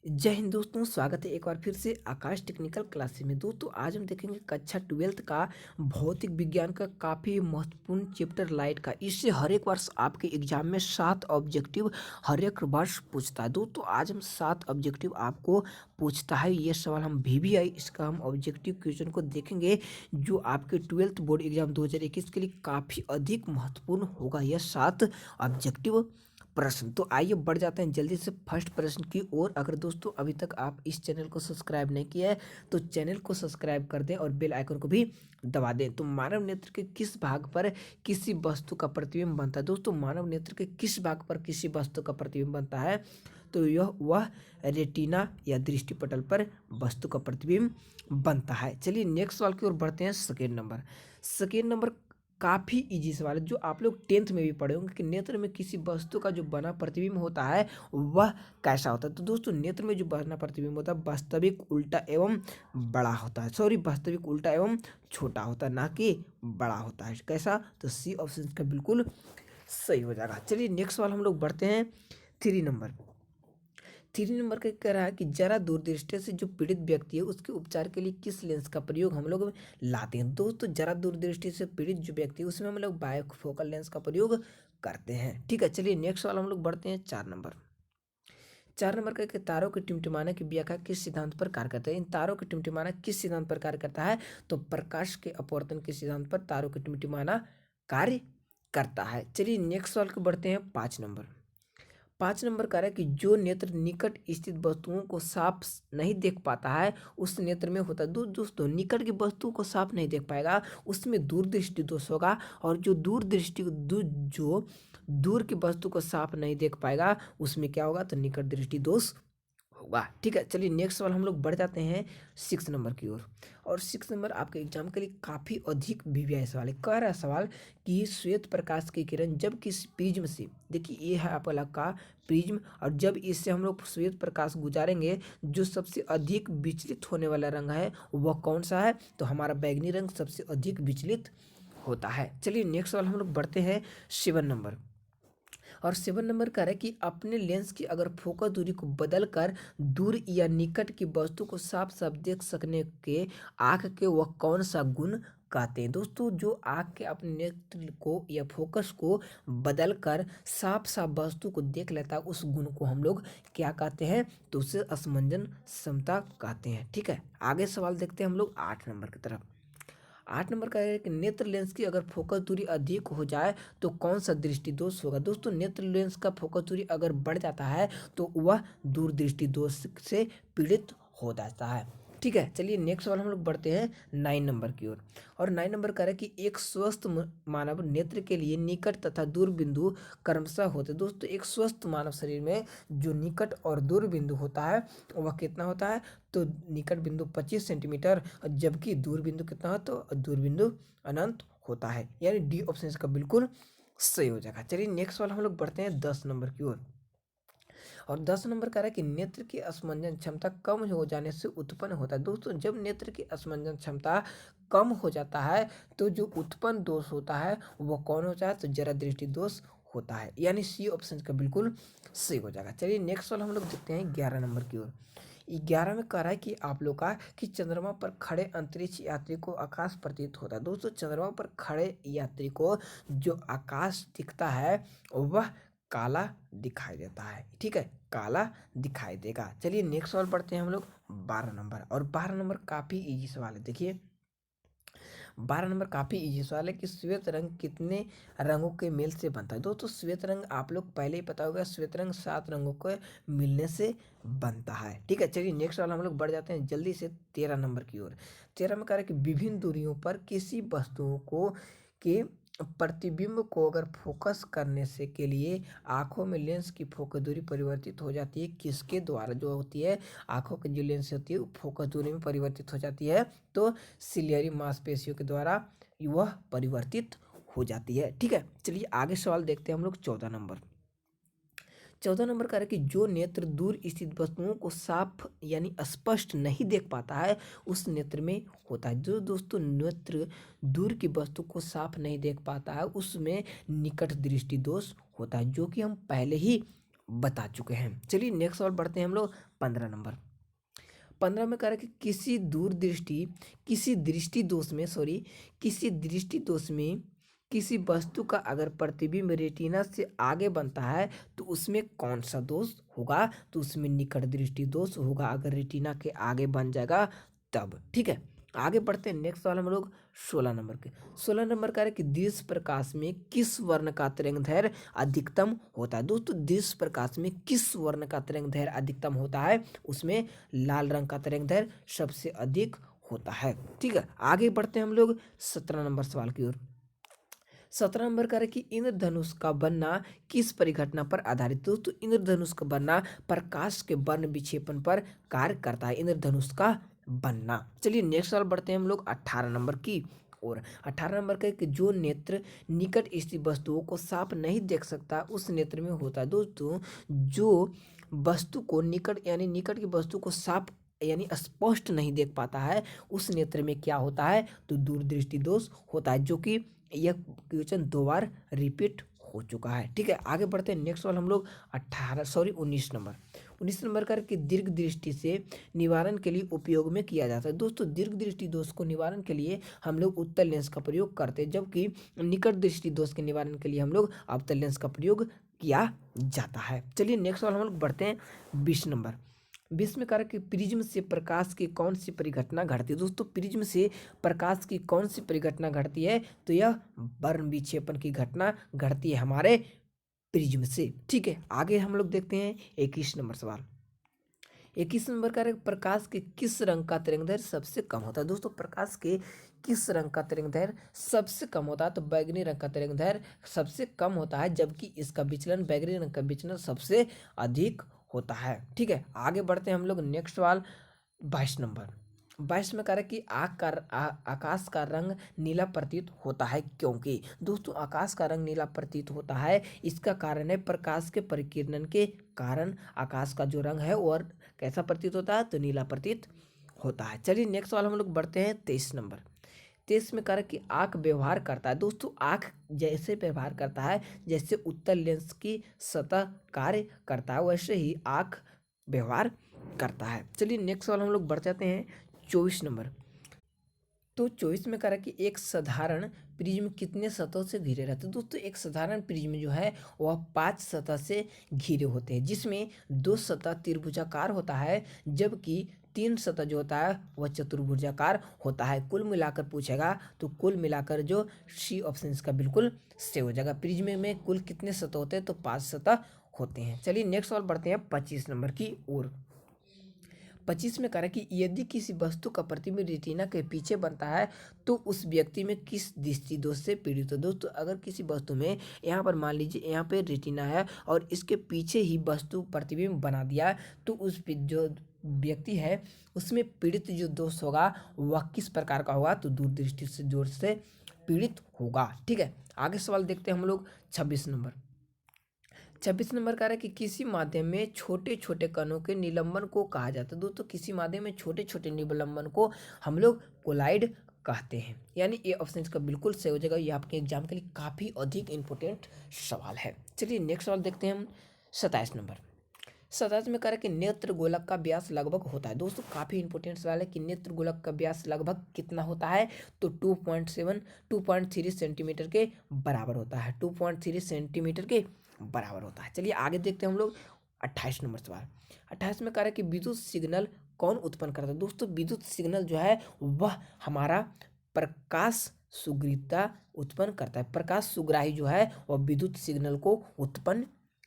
जय हिंद दोस्तों, स्वागत है एक बार फिर से आकाश टेक्निकल क्लासेस में। दोस्तों आज हम देखेंगे कक्षा 12th का भौतिक विज्ञान का काफ़ी महत्वपूर्ण चैप्टर लाइट का। इससे हर एक वर्ष आपके एग्जाम में 7 ऑब्जेक्टिव हर एक वर्ष पूछता है। दोस्तों आज हम 7 ऑब्जेक्टिव आपको पूछता है ये सवाल। हम VVI इसका हम ऑब्जेक्टिव क्वेश्चन को देखेंगे जो आपके 12th बोर्ड एग्जाम 2021 के लिए काफ़ी अधिक महत्वपूर्ण होगा। यह 7 ऑब्जेक्टिव प्रश्न। तो आइए बढ़ जाते हैं जल्दी से फर्स्ट प्रश्न की ओर। अगर दोस्तों अभी तक आप इस चैनल को सब्सक्राइब नहीं किया है तो चैनल को सब्सक्राइब कर दें और बेल आइकन को भी दबा दें। तो मानव नेत्र के किस भाग पर किसी वस्तु का प्रतिबिंब बनता है? दोस्तों मानव नेत्र के किस भाग पर किसी वस्तु का प्रतिबिंब बनता है? तो वह रेटिना या दृष्टिपटल पर वस्तु का प्रतिबिंब बनता है। चलिए नेक्स्ट सवाल की ओर बढ़ते हैं। सेकेंड नंबर काफ़ी इजी सवाल है जो आप लोग 10th में भी पढ़े होंगे कि नेत्र में किसी वस्तु का जो बना प्रतिबिंब होता है वह कैसा होता है। तो दोस्तों नेत्र में जो बना प्रतिबिंब होता है वास्तविक उल्टा एवं बड़ा होता है। वास्तविक उल्टा एवं छोटा होता है, ना कि बड़ा होता है। कैसा? तो सी ऑप्शन का बिल्कुल सही हो जाएगा। चलिए नेक्स्ट सवाल हम लोग बढ़ते हैं। 3 नंबर 3 नंबर का कह रहा है कि जरा दूरदृष्टि से जो पीड़ित व्यक्ति है उसके उपचार के लिए किस लेंस का प्रयोग हम लोग लाते हैं? दोस्तों जरा दूरदृष्टि से पीड़ित जो व्यक्ति है उसमें हम लोग बायोफोकल लेंस का प्रयोग करते हैं। ठीक है, चलिए नेक्स्ट वाला हम लोग बढ़ते हैं। 4 नंबर का कि तारों के टिमटिमाने की व्याख्या किस सिद्धांत पर कार्य करता है? इन तारों के टिमटिमाना किस सिद्धांत पर कार्य करता है? तो प्रकाश के अपवर्तन के सिद्धांत पर तारों के टिमटिमाना कार्य करता है। चलिए नेक्स्ट सवाल को बढ़ते हैं। 5 नंबर कह रहा है कि जो नेत्र निकट स्थित वस्तुओं को साफ नहीं देख पाता है उस नेत्र में होता है। दोस्तों निकट की वस्तुओं को साफ नहीं देख पाएगा उसमें दूरदृष्टि दोष होगा। और जो दूर की वस्तु को साफ नहीं देख पाएगा उसमें क्या होगा? तो निकट दृष्टि दोष होगा। ठीक है, चलिए नेक्स्ट सवाल हम लोग बढ़ जाते हैं 6 नंबर की ओर। और 6 नंबर आपके एग्जाम के लिए काफ़ी अधिक VVI सवाल है। कह रहा है सवाल कि श्वेत प्रकाश की किरण जब किसी प्रिज्म से, देखिए ये है आपका का प्रिज्म, और जब इससे हम लोग श्वेत प्रकाश गुजारेंगे जो सबसे अधिक विचलित होने वाला रंग है वह कौन सा है? तो हमारा बैगनी रंग सबसे अधिक विचलित होता है। चलिए नेक्स्ट सवाल हम लोग बढ़ते हैं 7 नंबर। और 7 नंबर कह रहा है कि अपने लेंस की अगर फोकस दूरी को बदल कर दूर या निकट की वस्तु को साफ साफ देख सकने के आँख के वह कौन सा गुण कहते हैं? दोस्तों जो आँख के अपने नेत्र को या फोकस को बदल कर साफ साफ वस्तु को देख लेता है उस गुण को हम लोग क्या कहते हैं? तो उसे असमंजन क्षमता कहते हैं। ठीक है, आगे सवाल देखते हैं हम लोग 8 नंबर की तरफ। 8 नंबर का है कि नेत्र लेंस की अगर फोकस दूरी अधिक हो जाए तो कौन सा दृष्टि दोष होगा? दोस्तों नेत्र लेंस का फोकस दूरी अगर बढ़ जाता है तो वह दूरदृष्टि दोष से पीड़ित हो जाता है। ठीक है, चलिए नेक्स्ट सवाल हम लोग बढ़ते हैं 9 नंबर की ओर। और 9 नंबर कह रहा है कि एक स्वस्थ मानव नेत्र के लिए निकट तथा दूर बिंदु क्रमशः होते हैं। दोस्तों एक स्वस्थ मानव शरीर में जो निकट और दूर बिंदु होता है वह कितना होता है? तो निकट बिंदु 25 सेंटीमीटर, और जबकि दूर बिंदु कितना हो? तो दूर बिंदु अनंत होता है। यानी डी ऑप्शन इसका बिल्कुल सही हो जाएगा। चलिए नेक्स्ट वाला हम लोग बढ़ते हैं 10 नंबर की ओर। और 10 नंबर कह रहा है कि नेत्र की असमंजन क्षमता कम हो जाने से उत्पन्न होता है। दोस्तों जब नेत्र की असमंजन क्षमता कम हो जाता है तो जो उत्पन्न दोष होता है वह कौन होता है? तो जरा दृष्टि दोष होता है। यानी सी ऑप्शन का बिल्कुल सही हो जाएगा। चलिए नेक्स्ट वाला हम लोग देखते हैं 11 नंबर की ओर। 11 में कह रहा है कि आप लोग का कि चंद्रमा पर खड़े अंतरिक्ष यात्री को आकाश प्रतीत होता है। दोस्तों चंद्रमा पर खड़े यात्री को जो आकाश दिखता है वह काला दिखाई देता है। ठीक है, काला दिखाई देगा। चलिए नेक्स्ट सवाल पढ़ते हैं हम लोग 12 नंबर। और 12 नंबर काफ़ी इजी सवाल है। देखिए 12 नंबर काफ़ी इजी सवाल है कि श्वेत रंग कितने रंगों के मेल से बनता है? दोस्तों श्वेत रंग आप लोग पहले ही पता होगा, श्वेत रंग 7 रंगों के मिलने से बनता है। ठीक है, चलिए नेक्स्ट वाला हम लोग बढ़ जाते हैं जल्दी से 13 नंबर की ओर। 13 में कह रहा है कि विभिन्न दूरियों पर किसी वस्तुओं को के प्रतिबिंब को अगर फोकस करने से के लिए आंखों में लेंस की फोकस दूरी परिवर्तित हो जाती है। किसके द्वारा जो होती है? आंखों की जो लेंस होती है वो फोकस दूरी में परिवर्तित हो जाती है। तो सिलियरी मांसपेशियों के द्वारा वह परिवर्तित हो जाती है। ठीक है, चलिए आगे सवाल देखते हैं हम लोग 14 नंबर। 14 नंबर कह रहा है कि जो नेत्र दूर स्थित वस्तुओं को साफ यानी स्पष्ट नहीं देख पाता है उस नेत्र में होता है। जो दोस्तों नेत्र दूर की वस्तु को साफ नहीं देख पाता है उसमें निकट दृष्टि दोष होता है, जो कि हम पहले ही बता चुके हैं। चलिए नेक्स्ट सवाल बढ़ते हैं हम लोग 15 नंबर। 15 में कह रहा है कि किसी दृष्टि दोष में किसी वस्तु का अगर प्रतिबिंब रेटिना से आगे बनता है तो उसमें कौन सा दोष होगा? तो उसमें निकट दृष्टि दोष होगा, अगर रेटिना के आगे बन जाएगा तब। ठीक है, आगे बढ़ते हैं। नेक्स्ट सवाल हम लोग 16 नंबर के। 16 नंबर का है कि दृश्य प्रकाश में किस वर्ण का तरंगदैर्घ्य अधिकतम होता है? दोस्तों दृश्य प्रकाश में किस वर्ण का तरंगदैर्घ्य अधिकतम होता है? उसमें लाल रंग का तरंगदैर्घ्य सबसे अधिक होता है। ठीक है, आगे बढ़ते हैं हम लोग 17 नंबर सवाल की ओर। 17 नंबर का है कि इंद्रधनुष का बनना किस परिघटना पर आधारित? दोस्तों इंद्रधनुष का बनना प्रकाश के वर्ण विक्षेपण पर कार्य करता है, इंद्रधनुष का बनना। चलिए नेक्स्ट सवाल बढ़ते हैं हम लोग 18 नंबर की और 18 नंबर का है कि जो नेत्र निकट स्थित वस्तुओं को साफ नहीं देख सकता उस नेत्र में होता है। दोस्तों जो वस्तु को निकट की वस्तु को साफ यानी स्पष्ट नहीं देख पाता है उस नेत्र में क्या होता है? तो दूरदृष्टि दोष होता है, जो कि यह क्वेश्चन 2 बार रिपीट हो चुका है। ठीक है, आगे बढ़ते हैं। नेक्स्ट सवाल हम लोग 19 नंबर। 19 नंबर का कि दीर्घ दृष्टि से निवारण के लिए उपयोग में किया जाता है। दोस्तों दीर्घ दृष्टि दोष को निवारण के लिए हम लोग उत्तल लेंस का प्रयोग करते हैं, जबकि निकट दृष्टि दोष के निवारण के लिए हम लोग अवतल लेंस का प्रयोग किया जाता है। चलिए नेक्स्ट सवाल हम लोग बढ़ते हैं 20 नंबर। 20 में कह रहा है कि प्रिज्म से प्रकाश की कौन सी परिघटना घटती है? दोस्तों प्रिज्म से प्रकाश की कौन सी परिघटना घटती है? तो यह वर्ण विक्षेपण की घटना घटती है हमारे प्रिज्म से। ठीक है, आगे हम लोग देखते हैं 21 नंबर सवाल। 21 नंबर का प्रकाश के किस रंग का तरंगदैर्घ्य सबसे कम होता है? दोस्तों प्रकाश के किस रंग का तरंगदैर्घ्य सबसे कम होता है? तो बैगनी रंग का तरंगदैर्घ्य सबसे कम होता है, जबकि इसका विचलन बैगनी रंग का विचलन सबसे अधिक होता है। ठीक है, आगे बढ़ते हैं हम लोग नेक्स्ट सवाल 22 नंबर। 22 में कह रहा है कि आकाश का रंग नीला प्रतीत होता है क्योंकि? दोस्तों आकाश का रंग नीला प्रतीत होता है, इसका कारण है प्रकाश के परिकिरण के कारण आकाश का जो रंग है और कैसा प्रतीत होता है? तो नीला प्रतीत होता है। चलिए नेक्स्ट सवाल हम लोग बढ़ते हैं 23 नंबर। 23 में कह रहा है कि आँख व्यवहार करता है। दोस्तों आँख जैसे व्यवहार करता है, जैसे उत्तल लेंस की सतह कार्य करता है वैसे ही आँख व्यवहार करता है। चलिए नेक्स्ट सवाल हम लोग बढ़ जाते हैं 24 नंबर। तो 24 में कह रहा है कि एक साधारण प्रिज्म कितने सतहों से घिरे रहते हैं? दोस्तों एक साधारण प्रिज्म जो है वह 5 सतह से घिरे होते हैं, जिसमें 2 सतह त्रिभुजाकार होता है, जबकि 3 सतह जो होता है वह चतुर्भुजाकार होता है। कुल मिलाकर पूछेगा तो कुल मिलाकर जो सी ऑप्शन इसका बिल्कुल सही हो जाएगा। प्रिज्म में कुल कितने सतह होते हैं? तो 5 सतह होते हैं। चलिए नेक्स्ट सवाल बढ़ते हैं 25 नंबर की ओर। 25 में कह रहा है कि यदि किसी वस्तु का प्रतिबिंब रेटिना के पीछे बनता है तो उस व्यक्ति में किस दृष्टि दोष से पीड़ित हो? दोस्तों अगर किसी वस्तु में यहाँ पर मान लीजिए यहाँ पे रेटिना है और इसके पीछे ही वस्तु प्रतिबिंब बना दिया तो उस जो व्यक्ति है उसमें पीड़ित जो दोष होगा वह किस प्रकार का होगा? तो दूरदृष्टि से दोष से पीड़ित होगा। ठीक है, आगे सवाल देखते हैं हम लोग 26 नंबर। 26 नंबर का है कि किसी माध्यम में छोटे छोटे कणों के निलंबन को कहा जाता है। दोस्तों किसी माध्यम में छोटे छोटे निलंबन को हम लोग कोलाइड कहते हैं, यानी ये ऑप्शन इसका बिल्कुल सही हो जाएगा। ये आपके एग्जाम के लिए काफ़ी अधिक इंपॉर्टेंट सवाल है। चलिए नेक्स्ट सवाल देखते हैं हम 27 नंबर। 27 में कह रहा है कि नेत्र गोलक का व्यास लगभग होता है। दोस्तों काफ़ी इंपॉर्टेंट सवाल है कि नेत्र गोलक का व्यास लगभग कितना होता है? तो 2.3 सेंटीमीटर के बराबर होता है, 2.3 सेंटीमीटर के बराबर होता है। चलिए आगे देखते हैं हम लोग 28 नंबर सवाल। 28 में कह रहा है कि विद्युत सिग्नल कौन उत्पन्न करता है? दोस्तों विद्युत सिग्नल जो है वह हमारा प्रकाश सुग्रीवता उत्पन्न करता है। प्रकाश सुग्राही जो है वह विद्युत सिग्नल को उत्पन्न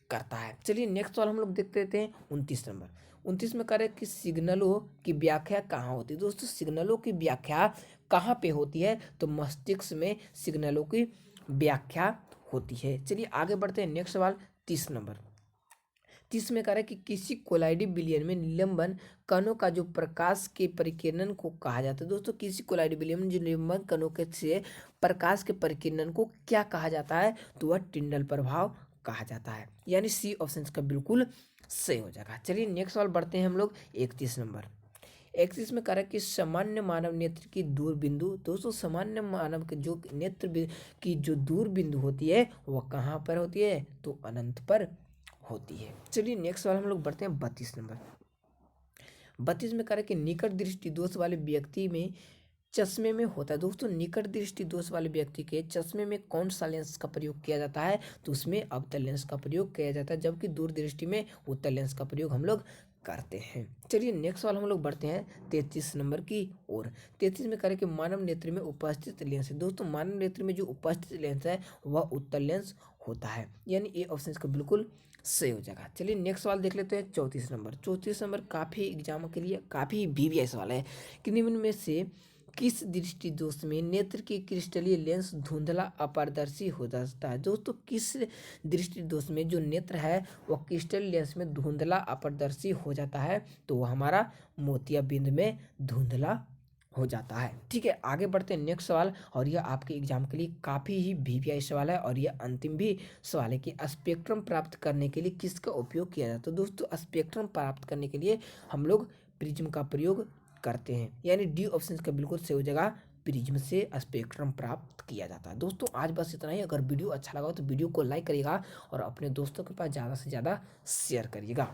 करता है। चलिए नेक्स्ट सवाल हम लोग देखते रहते हैं 29 नंबर। 29 में कह रहे हैं कि सिग्नलों की व्याख्या कहाँ होती है? दोस्तों सिग्नलों की व्याख्या कहाँ पे होती है? तो मस्तिष्क में सिग्नलों की व्याख्या होती है। चलिए आगे बढ़ते हैं नेक्स्ट सवाल 30 नंबर। 30 में कह रहा है कि किसी कोलाइडी विलयन में निलंबन कणों का जो प्रकाश के परिकिरण को कहा जाता है। दोस्तों किसी कोलाइडी विलयन में जो निलंबन कणों के से प्रकाश के परिकिरण को क्या कहा जाता है? तो वह टिंडल प्रभाव कहा जाता है, यानी सी ऑप्शन का बिल्कुल सही हो जाएगा। चलिए नेक्स्ट सवाल बढ़ते हैं हम लोग 31 नंबर। 31 में कह रहा है कि सामान्य मानव नेत्र की दूर बिंदु। दोस्तों सामान्य मानव के जो नेत्र की जो दूर बिंदु होती है वह कहाँ पर होती है? तो अनंत पर होती है। चलिए नेक्स्ट वाला हम लोग बढ़ते हैं 32 नंबर। 32 में कह रहा है कि निकट दृष्टि दोष वाले व्यक्ति में चश्मे में होता है। दोस्तों निकट दृष्टि दोष वाले व्यक्ति के चश्मे में कौन सा लेंस का प्रयोग किया जाता है, तो उसमें अवतल लेंस का प्रयोग किया जाता है, जबकि दूर दृष्टि में उत्तल लेंस का प्रयोग हम लोग करते हैं। चलिए नेक्स्ट वाला हम लोग बढ़ते हैं 33 नंबर की ओर। 33 में करें कि मानव नेत्र में उपस्थित लेंस है। दोस्तों मानव नेत्र में जो उपस्थित लेंस है वह उत्तल लेंस होता है, यानी ए ऑप्शन इसका बिल्कुल सही हो जाएगा। चलिए नेक्स्ट सवाल देख लेते हैं 34 नंबर। 34 नंबर काफ़ी एग्जाम के लिए काफ़ी वीवीआई सवाल है कि निम्न में से किस दृष्टि दोष में नेत्र की क्रिस्टलीय लेंस धुंधला अपारदर्शी हो जाता है। दोस्तों किस दृष्टि दोष में जो नेत्र है वह क्रिस्टल लेंस में धुंधला अपारदर्शी हो जाता है, तो वह हमारा मोतियाबिंद में धुंधला हो जाता है। ठीक है, आगे बढ़ते हैं नेक्स्ट सवाल, और यह आपके एग्जाम के लिए काफ़ी ही वीवीआई सवाल है और यह अंतिम भी सवाल है कि स्पेक्ट्रम प्राप्त करने के लिए किसका उपयोग किया जाता है। तो दोस्तों स्पेक्ट्रम प्राप्त करने के लिए हम लोग प्रिज्म का प्रयोग करते हैं, यानी डी ऑप्शन का बिल्कुल सही हो जाएगा, प्रिज्म से स्पेक्ट्रम प्राप्त किया जाता है। दोस्तों आज बस इतना ही। अगर वीडियो अच्छा लगा तो वीडियो को लाइक करिएगा और अपने दोस्तों के पास ज़्यादा से ज़्यादा शेयर करिएगा।